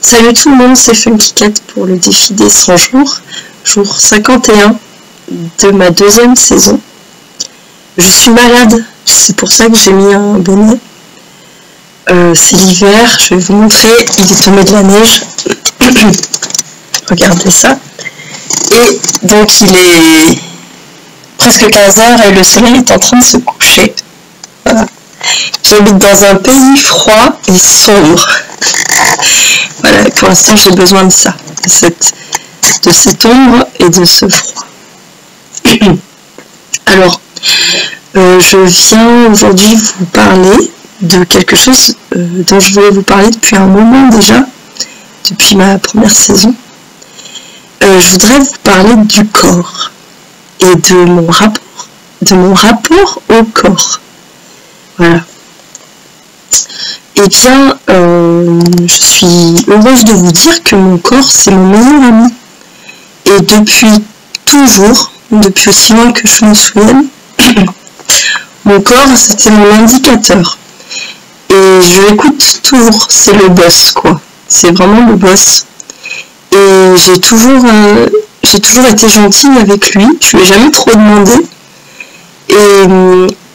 Salut tout le monde, c'est Funky Cat pour le défi des 100 jours, jour 51 de ma deuxième saison. Je suis malade, c'est pour ça que j'ai mis un bonnet. C'est l'hiver, je vais vous montrer, il est tombé de la neige. Regardez ça. Et donc il est presque 15 h et le soleil est en train de se coucher. Voilà. J'habite dans un pays froid et sombre. Voilà, pour l'instant j'ai besoin de ça, de cette ombre et de ce froid. Alors, je viens aujourd'hui vous parler de quelque chose dont je voulais vous parler depuis un moment déjà, depuis ma première saison. Je voudrais vous parler du corps et de mon rapport au corps. Voilà. Eh bien, je suis heureuse de vous dire que mon corps, c'est mon meilleur ami. Et depuis toujours, depuis aussi loin que je me souvienne, mon corps, c'était mon indicateur. Et je l'écoute toujours, c'est le boss, quoi. C'est vraiment le boss. Et j'ai toujours été gentille avec lui, je lui ai jamais trop demandé. Et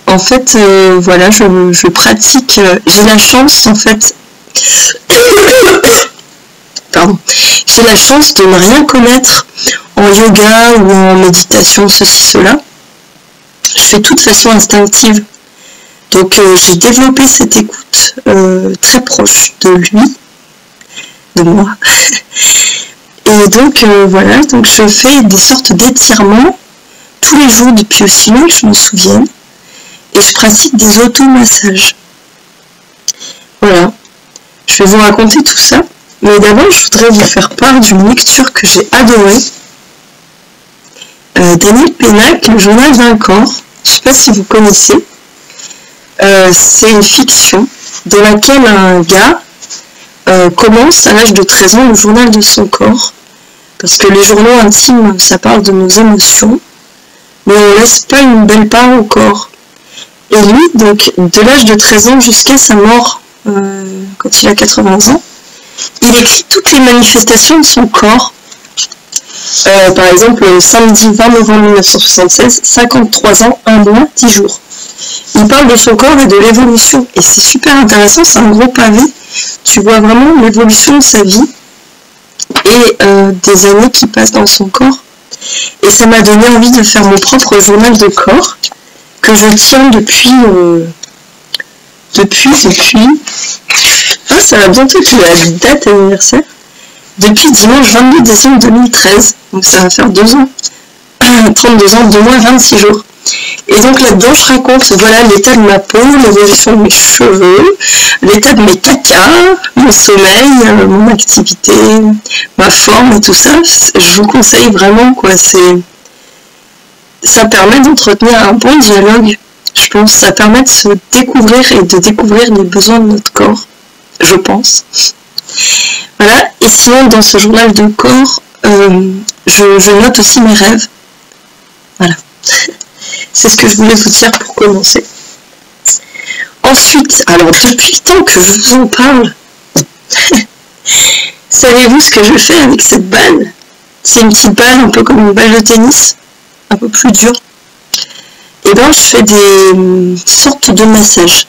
en fait, voilà, je pratique, j'ai la chance en fait, pardon, j'ai la chance de ne rien connaître en yoga ou en méditation, ceci, cela. Je fais tout de façon instinctive. Donc j'ai développé cette écoute très proche de lui, de moi. Et donc voilà, donc je fais des sortes d'étirements tous les jours depuis aussi loin que je me souvienne. Et je pratique des automassages. Voilà. Je vais vous raconter tout ça. Mais d'abord, je voudrais vous faire part d'une lecture que j'ai adorée. Daniel Pénac, Le journal d'un corps. Je ne sais pas si vous connaissez. C'est une fiction dans laquelle un gars commence à l'âge de 13 ans le journal de son corps. Parce que les journaux intimes, ça parle de nos émotions. Mais on ne laisse pas une belle part au corps. Et lui, donc, de l'âge de 13 ans jusqu'à sa mort, quand il a 80 ans, il écrit toutes les manifestations de son corps. Par exemple, le samedi 20 novembre 1976, 53 ans, 1 mois, 10 jours. Il parle de son corps et de l'évolution. Et c'est super intéressant, c'est un gros pavé. Tu vois vraiment l'évolution de sa vie et des années qui passent dans son corps. Et ça m'a donné envie de faire mon propre journal de corps, que je tiens depuis ça va bientôt être la date anniversaire, depuis dimanche 22 décembre 2013, donc ça va faire 2 ans, 32 ans, 2 mois, 26 jours. Et donc là-dedans je raconte, voilà, l'état de ma peau, l'évolution de mes cheveux, l'état de mes cacas, mon sommeil, mon activité, ma forme et tout ça. Je vous conseille vraiment, quoi, ça permet d'entretenir un bon dialogue, je pense. Ça permet de se découvrir et de découvrir les besoins de notre corps, je pense. Voilà, et sinon, dans ce journal de corps, je note aussi mes rêves. Voilà. C'est ce que je voulais vous dire pour commencer. Ensuite, alors, depuis le temps que je vous en parle, savez-vous ce que je fais avec cette balle? C'est une petite balle, un peu comme une balle de tennis, un peu plus dur. Et bien je fais des sortes de massages.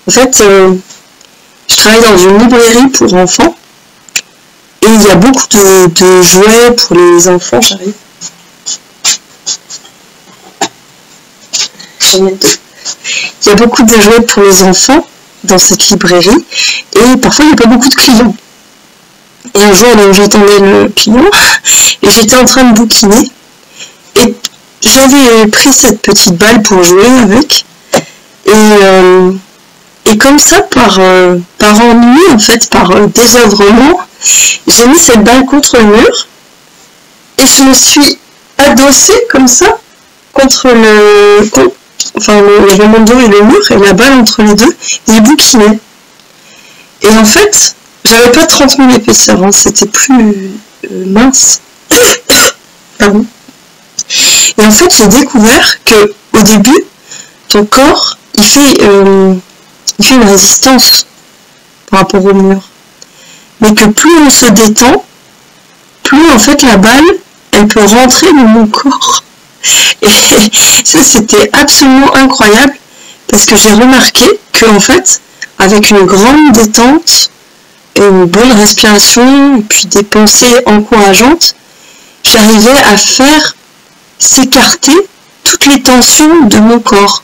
En fait, je travaille dans une librairie pour enfants et il y a beaucoup de jouets pour les enfants. J'arrive. J'en ai 2. Il y a beaucoup de jouets pour les enfants dans cette librairie et parfois il n'y a pas beaucoup de clients. Et un jour, donc, j'attendais le client et j'étais en train de bouquiner. Et j'avais pris cette petite balle pour jouer avec. Et comme ça, par ennui, en fait, par désœuvrement, j'ai mis cette balle contre le mur. Et je me suis adossée comme ça contre le dos et le mur, et la balle entre les deux, et j'ai bouquiné. Et en fait, j'avais pas 30 000 épaisseurs, hein, c'était plus mince. Pardon. Et en fait, j'ai découvert que au début, ton corps, il fait une résistance par rapport au mur. mais que plus on se détend, plus en fait la balle, elle peut rentrer dans mon corps. Et ça, c'était absolument incroyable, parce que j'ai remarqué que en fait, avec une grande détente et une bonne respiration, et puis des pensées encourageantes, j'arrivais à faire s'écarter toutes les tensions de mon corps.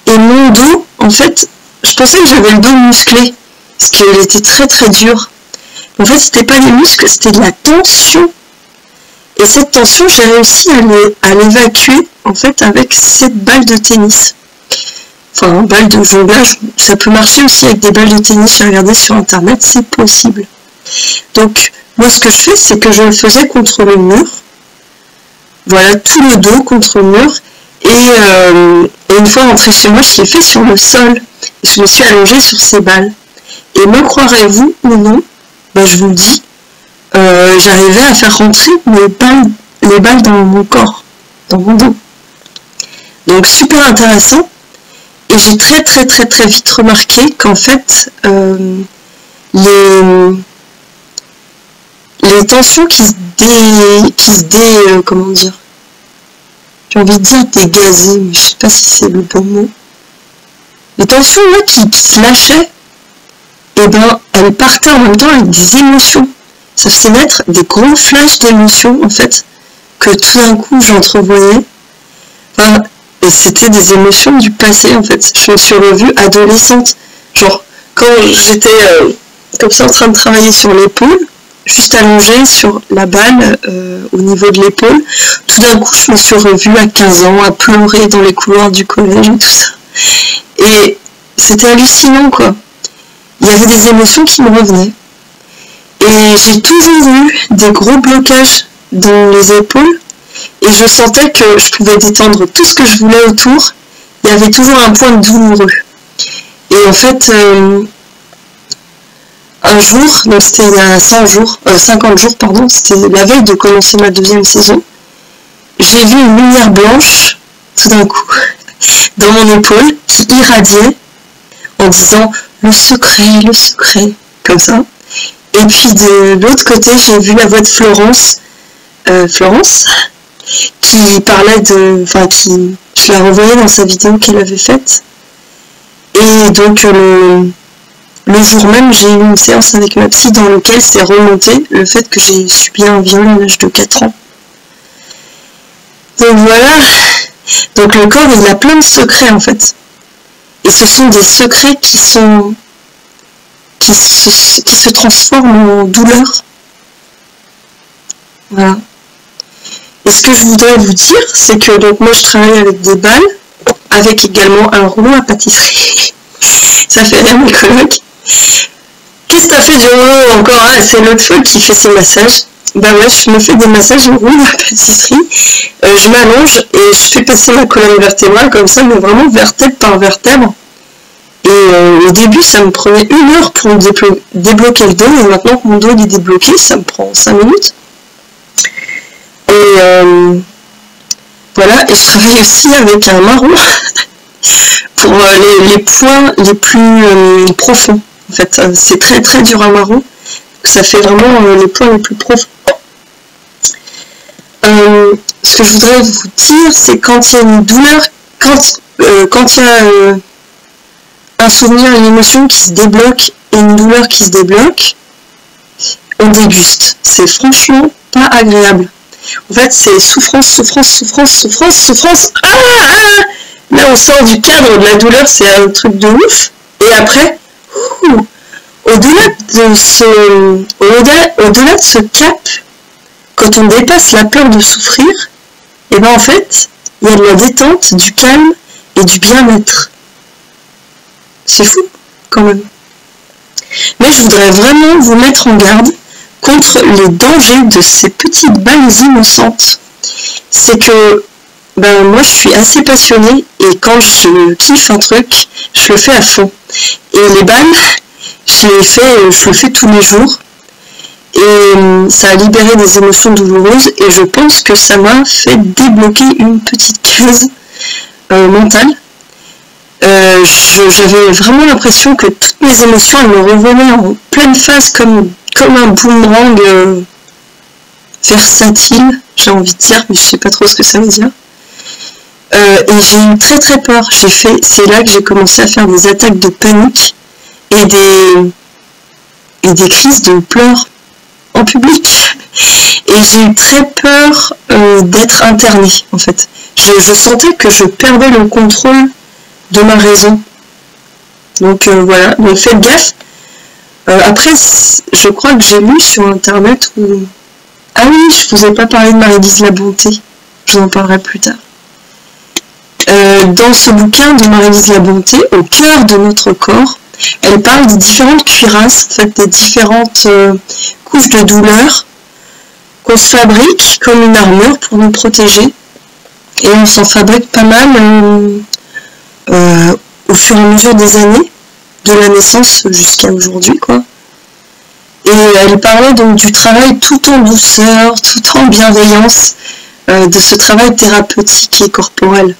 Et mon dos, en fait, je pensais que j'avais le dos musclé, parce qu'il était très très dur. En fait, c'était pas des muscles, c'était de la tension. Et cette tension, j'ai réussi à l'évacuer, en fait, avec cette balle de tennis. Enfin, balle de jonglage, ça peut marcher aussi avec des balles de tennis, j'ai regardé sur internet, c'est possible. Donc, moi, ce que je fais, c'est que je le faisais contre le mur. Voilà, tout le dos contre le mur. Et une fois rentrée chez moi, je l'ai fait sur le sol. Je me suis allongée sur ces balles. Et me croirez-vous ou non, ben, je vous le dis, j'arrivais à faire rentrer les balles dans mon corps, dans mon dos. Donc super intéressant. Et j'ai très très très très vite remarqué qu'en fait, les tensions comment dire, j'ai envie de dire dégazées, mais je sais pas si c'est le bon mot. Les tensions là qui se lâchaient, et ben elles partaient en même temps avec des émotions. Ça faisait naître des gros flashs d'émotions en fait, que tout d'un coup j'entrevoyais. Enfin, et c'était des émotions du passé en fait. Je me suis revue adolescente. Genre, quand j'étais comme ça en train de travailler sur l'épaule, juste allongée sur la balle au niveau de l'épaule, tout d'un coup je me suis revue à 15 ans à pleurer dans les couloirs du collège et tout ça. Et c'était hallucinant quoi. Il y avait des émotions qui me revenaient. Et j'ai toujours eu des gros blocages dans les épaules. Et je sentais que je pouvais détendre tout ce que je voulais autour. Il y avait toujours un point douloureux. Et en fait, un jour, donc c'était il y a 50 jours, pardon, c'était la veille de commencer ma 2e saison, j'ai vu une lumière blanche, tout d'un coup, dans mon épaule, qui irradiait, en disant « le secret », comme ça. Et puis de l'autre côté, j'ai vu la voix de Florence, qui parlait je la revoyais dans sa vidéo qu'elle avait faite. Et donc le jour même, j'ai eu une séance avec ma psy dans laquelle s'est remonté le fait que j'ai subi un viol à l'âge de 4 ans. Donc voilà, donc le corps il a plein de secrets en fait. Et ce sont des secrets qui se transforment en douleur. Voilà. Et ce que je voudrais vous dire, c'est que donc moi je travaille avec des balles, avec également un rouleau à pâtisserie. Ça fait rire mes collègues. Qu'est-ce que t'as fait du rouleau encore? Ah, c'est l'autre fois qui fait ses massages. Bah ouais, je me fais des massages au rouleau à pâtisserie. Je m'allonge et je fais passer ma colonne vertébrale comme ça, mais vraiment vertèbre par vertèbre. Et au début, ça me prenait 1 heure pour débloquer le dos, et maintenant que mon dos est débloqué, ça me prend 5 minutes. Et voilà, et je travaille aussi avec un marron pour les points les plus profonds. En fait, c'est très très dur à marron, ça fait vraiment les points les plus profonds. Ce que je voudrais vous dire, c'est quand il y a une douleur, quand il y a un souvenir, une émotion qui se débloque et une douleur qui se débloque, on déguste. C'est franchement pas agréable. En fait, c'est souffrance, souffrance, souffrance, souffrance, souffrance. Là, on sort du cadre de la douleur, c'est un truc de ouf. Et après, au-delà de ce cap, quand on dépasse la peur de souffrir, et ben en fait, il y a de la détente, du calme et du bien-être. C'est fou, quand même. Mais je voudrais vraiment vous mettre en garde contre les dangers de ces petites balles innocentes. C'est que moi je suis assez passionnée et quand je kiffe un truc, je le fais à fond. Et les balles, je le fais tous les jours. Et ça a libéré des émotions douloureuses et je pense que ça m'a fait débloquer une petite case mentale. J'avais vraiment l'impression que toutes mes émotions, elles me revenaient en pleine face comme un boomerang versatile, j'ai envie de dire, mais je sais pas trop ce que ça veut dire. Et j'ai eu très très peur. C'est là que j'ai commencé à faire des attaques de panique et des crises de pleurs en public. Et j'ai eu très peur d'être internée, en fait. Je sentais que je perdais le contrôle de ma raison. Donc voilà, donc faites gaffe. Après, je crois que j'ai lu sur internet où... Ah oui, je vous ai pas parlé de Marie-Lise La Bonté. Je vous en parlerai plus tard. Dans ce bouquin de Marie-Lise La Bonté, au cœur de notre corps, elle parle des différentes cuirasses, en fait, des différentes couches de douleur qu'on se fabrique comme une armure pour nous protéger. Et on s'en fabrique pas mal au fur et à mesure des années, de la naissance jusqu'à aujourd'hui, quoi. Et elle parlait donc du travail tout en douceur, tout en bienveillance, de ce travail thérapeutique et corporel.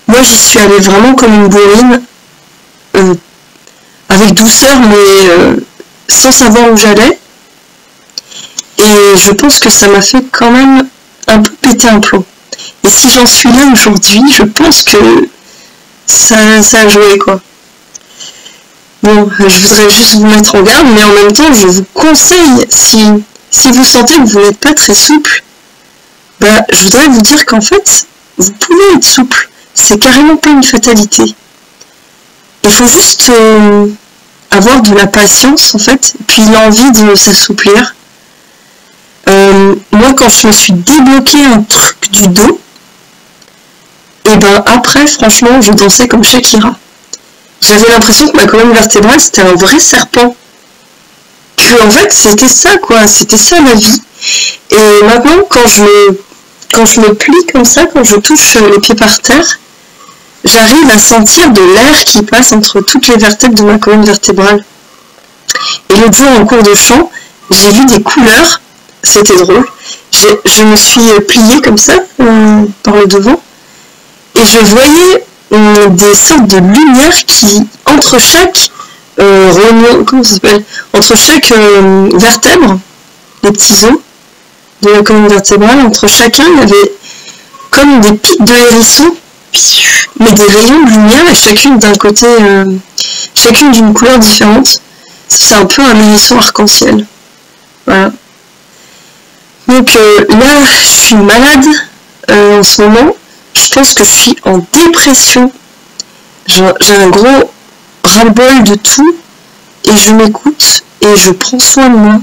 Moi, j'y suis allée vraiment comme une bourrine, avec douceur, mais sans savoir où j'allais. Et je pense que ça m'a fait quand même un peu péter un plomb. Et si j'en suis là aujourd'hui, je pense que ça a joué, quoi. Bon, je voudrais juste vous mettre en garde, mais en même temps, je vous conseille, si vous sentez que vous n'êtes pas très souple, bah, je voudrais vous dire qu'en fait, vous pouvez être souple. C'est carrément pas une fatalité. Il faut juste avoir de la patience, en fait, et puis l'envie de s'assouplir. Moi, quand je me suis débloqué un truc du dos, et ben après, franchement, je dansais comme Shakira. J'avais l'impression que ma colonne vertébrale, c'était un vrai serpent. Que, en fait, c'était ça, quoi. C'était ça, la vie. Et maintenant, quand je me plie comme ça, quand je touche les pieds par terre, j'arrive à sentir de l'air qui passe entre toutes les vertèbres de ma colonne vertébrale. Et l'autre jour, en cours de chant, j'ai vu des couleurs. C'était drôle. Je me suis pliée comme ça, par le devant. Et je voyais des sortes de lumières qui, entre chaque entre chaque vertèbre, les petits os de la colonne vertébrale, entre chacun, il y avait comme des pics de hérisson, mais des rayons de lumière, et chacune d'un côté, chacune d'une couleur différente. C'est un peu un hérisson arc-en-ciel. Voilà. Donc là, je suis malade en ce moment. Je pense que je suis en dépression. J'ai un gros ras-le-bol de tout. Et je m'écoute et je prends soin de moi.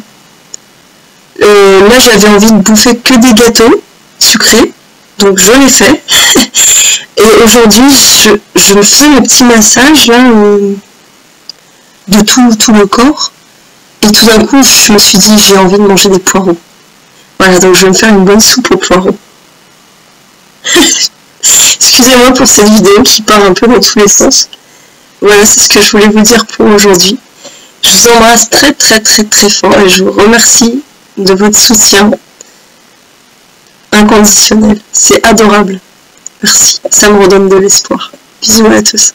Là, j'avais envie de bouffer que des gâteaux sucrés. Donc je l'ai fait. Et aujourd'hui, je me fais un petit massage là, de tout le corps. Et tout d'un coup, je me suis dit, j'ai envie de manger des poireaux. Voilà, donc je vais me faire une bonne soupe aux poireaux. Excusez-moi pour cette vidéo qui part un peu dans tous les sens. Voilà, c'est ce que je voulais vous dire pour aujourd'hui. Je vous embrasse très très très très fort et je vous remercie de votre soutien inconditionnel. C'est adorable. Merci, ça me redonne de l'espoir. Bisous à tous.